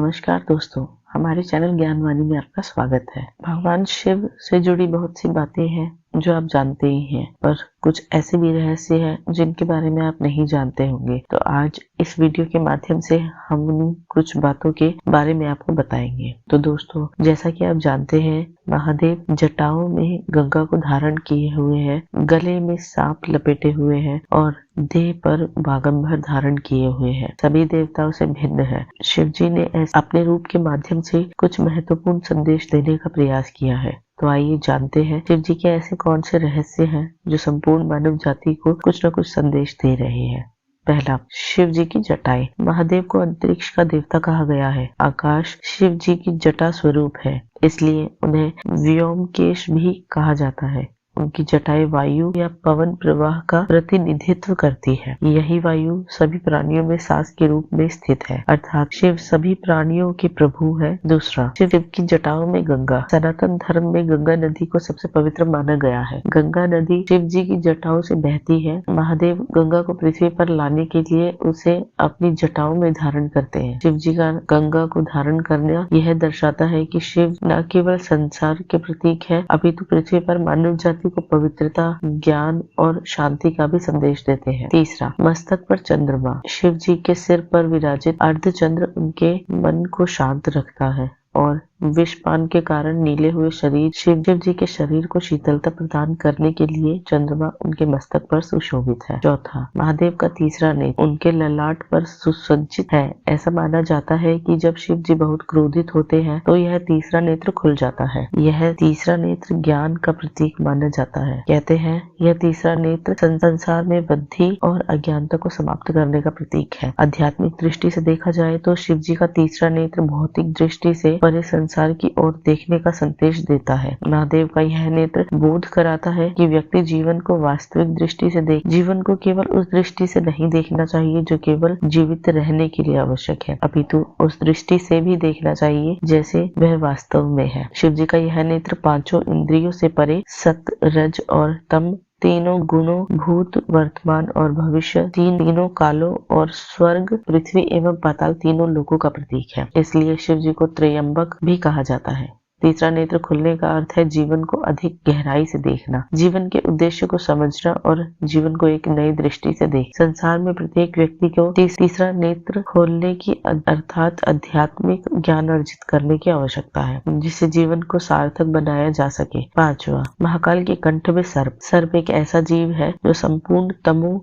नमस्कार दोस्तों, हमारे चैनल ज्ञानवाणी में आपका स्वागत है। भगवान शिव से जुड़ी बहुत सी बातें हैं जो आप जानते ही हैं, पर कुछ ऐसे भी रहस्य हैं जिनके बारे में आप नहीं जानते होंगे। तो आज इस वीडियो के माध्यम से हम कुछ बातों के बारे में आपको बताएंगे। तो दोस्तों, जैसा कि आप जानते हैं, महादेव जटाओं में गंगा को धारण किए हुए हैं, गले में सांप लपेटे हुए हैं और देह पर बागंबर धारण किए हुए हैं। सभी देवताओं से भिन्न है। शिव जी ने अपने रूप के माध्यम से कुछ महत्वपूर्ण संदेश देने का प्रयास किया है। तो आइए जानते हैं शिव जी के ऐसे कौन से रहस्य हैं जो संपूर्ण मानव जाति को कुछ न कुछ संदेश दे रहे हैं। पहला, शिव जी की जटाएं। महादेव को अंतरिक्ष का देवता कहा गया है। आकाश शिव जी की जटा स्वरूप है, इसलिए उन्हें व्योमकेश भी कहा जाता है। उनकी जटाएं वायु या पवन प्रवाह का प्रतिनिधित्व करती है। यही वायु सभी प्राणियों में सांस के रूप में स्थित है, अर्थात शिव सभी प्राणियों के प्रभु है। दूसरा, शिव की जटाओं में गंगा। सनातन धर्म में गंगा नदी को सबसे पवित्र माना गया है। गंगा नदी शिव जी की जटाओं से बहती है। महादेव गंगा को पृथ्वी पर लाने के लिए उसे अपनी जटाओं में धारण करते हैं। शिव जी का गंगा को धारण करना यह दर्शाता है कि शिव न केवल संसार के प्रतीक है, अपितु पृथ्वी पर मानव जाति को पवित्रता, ज्ञान और शांति का भी संदेश देते हैं। तीसरा, मस्तक पर चंद्रमा। शिव जी के सिर पर विराजित अर्धचंद्र उनके मन को शांत रखता है और विषपान के कारण नीले हुए शरीर शिव जी के शरीर को शीतलता प्रदान करने के लिए चंद्रमा उनके मस्तक पर सुशोभित है। चौथा, महादेव का तीसरा नेत्र उनके ललाट पर सुसज्जित है। ऐसा माना जाता है कि जब शिव जी बहुत क्रोधित होते हैं तो यह तीसरा नेत्र खुल जाता है। यह तीसरा नेत्र ज्ञान का प्रतीक माना जाता है। कहते हैं यह तीसरा नेत्र संसार में बुद्धि और अज्ञानता को समाप्त करने का प्रतीक है। आध्यात्मिक दृष्टि से देखा जाए तो शिव जी का तीसरा नेत्र भौतिक दृष्टि से परे संसार की ओर देखने का संदेश देता है। महादेव का यह नेत्र बोध कराता है कि व्यक्ति जीवन को वास्तविक दृष्टि से जीवन को केवल उस दृष्टि से नहीं देखना चाहिए जो केवल जीवित रहने के लिए आवश्यक है, अपितु उस दृष्टि से भी देखना चाहिए जैसे वह वास्तव में है। शिव जी का यह नेत्र पांचों इंद्रियों से परे सत, रज और तम तीनों गुणों, भूत, वर्तमान और भविष्य, तीनों कालों और स्वर्ग, पृथ्वी एवं पाताल तीनों लोकों का प्रतीक है। इसलिए शिव जी को त्रयंबक भी कहा जाता है। तीसरा नेत्र खुलने का अर्थ है जीवन को अधिक गहराई से देखना, जीवन के उद्देश्य को समझना और जीवन को एक नई दृष्टि से देख। संसार में प्रत्येक व्यक्ति को तीसरा नेत्र खोलने की अर्थात आध्यात्मिक ज्ञान अर्जित करने की आवश्यकता है, जिससे जीवन को सार्थक बनाया जा सके। पांचवा, महाकाल के कंठ में सर्प। सर्प एक ऐसा जीव है जो संपूर्ण तमो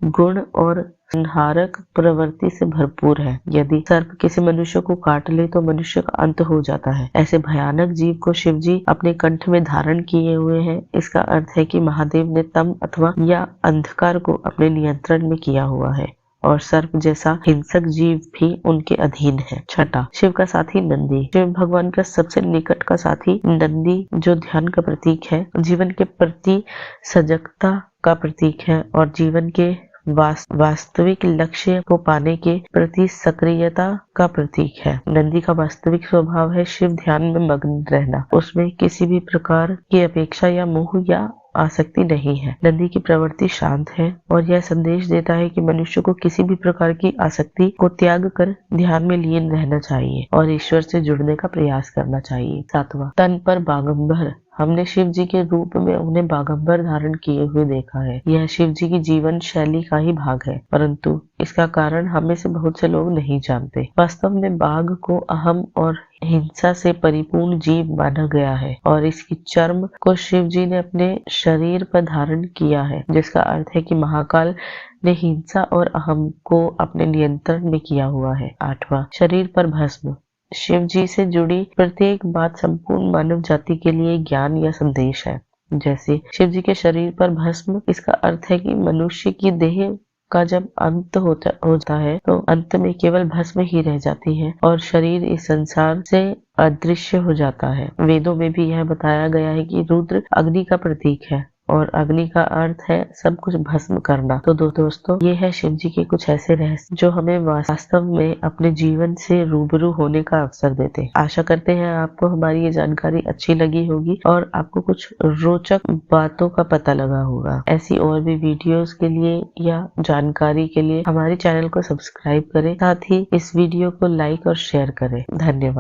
गुण और संहारक प्रवृत्ति से भरपूर है। यदि सर्प किसी मनुष्य को काट ले तो मनुष्य का अंत हो जाता है। ऐसे भयानक जीव को शिव जी अपने कंठ में धारण किए हुए हैं। इसका अर्थ है कि महादेव ने तम अथवा या अंधकार को अपने नियंत्रण में किया हुआ है और सर्प जैसा हिंसक जीव भी उनके अधीन है। छठा, शिव का साथी नंदी। शिव भगवान का सबसे निकट का साथी नंदी जो ध्यान का प्रतीक है, जीवन के प्रति सजगता का प्रतीक है और जीवन के वास्तविक लक्ष्य को पाने के प्रति सक्रियता का प्रतीक है। नंदी का वास्तविक स्वभाव है शिव ध्यान में मग्न रहना, उसमें किसी भी प्रकार की अपेक्षा या मोह या आसक्ति नहीं है। नंदी की प्रवृत्ति शांत है और यह संदेश देता है कि मनुष्य को किसी भी प्रकार की आसक्ति को त्याग कर ध्यान में लीन रहना चाहिए और ईश्वर से जुड़ने का प्रयास करना चाहिए। सातवां, तन पर बागंबर। हमने शिव जी के रूप में उन्हें बागंबर धारण किए हुए देखा है। यह शिव जी की जीवन शैली का ही भाग है, परंतु इसका कारण हमें से बहुत से लोग नहीं जानते। वास्तव में बाघ को अहम और हिंसा से परिपूर्ण जीव माना गया है और इसकी चर्म को शिव जी ने अपने शरीर पर धारण किया है, जिसका अर्थ है कि महाकाल ने हिंसा और अहम को अपने नियंत्रण में किया हुआ है। आठवां, शरीर पर भस्म। शिव जी से जुड़ी प्रत्येक बात संपूर्ण मानव जाति के लिए ज्ञान या संदेश है। जैसे शिव जी के शरीर पर भस्म, इसका अर्थ है कि मनुष्य की देह का जब अंत होता है तो अंत में केवल भस्म ही रह जाती है और शरीर इस संसार से अदृश्य हो जाता है। वेदों में भी यह बताया गया है कि रुद्र अग्नि का प्रतीक है और अग्नि का अर्थ है सब कुछ भस्म करना। तो दोस्तों ये है शिव जी के कुछ ऐसे रहस्य जो हमें वास्तव में अपने जीवन से रूबरू होने का अवसर देते हैं। आशा करते हैं आपको हमारी ये जानकारी अच्छी लगी होगी और आपको कुछ रोचक बातों का पता लगा होगा। ऐसी और भी वीडियोस के लिए या जानकारी के लिए हमारे चैनल को सब्सक्राइब करें, साथ ही इस वीडियो को लाइक और शेयर करें। धन्यवाद।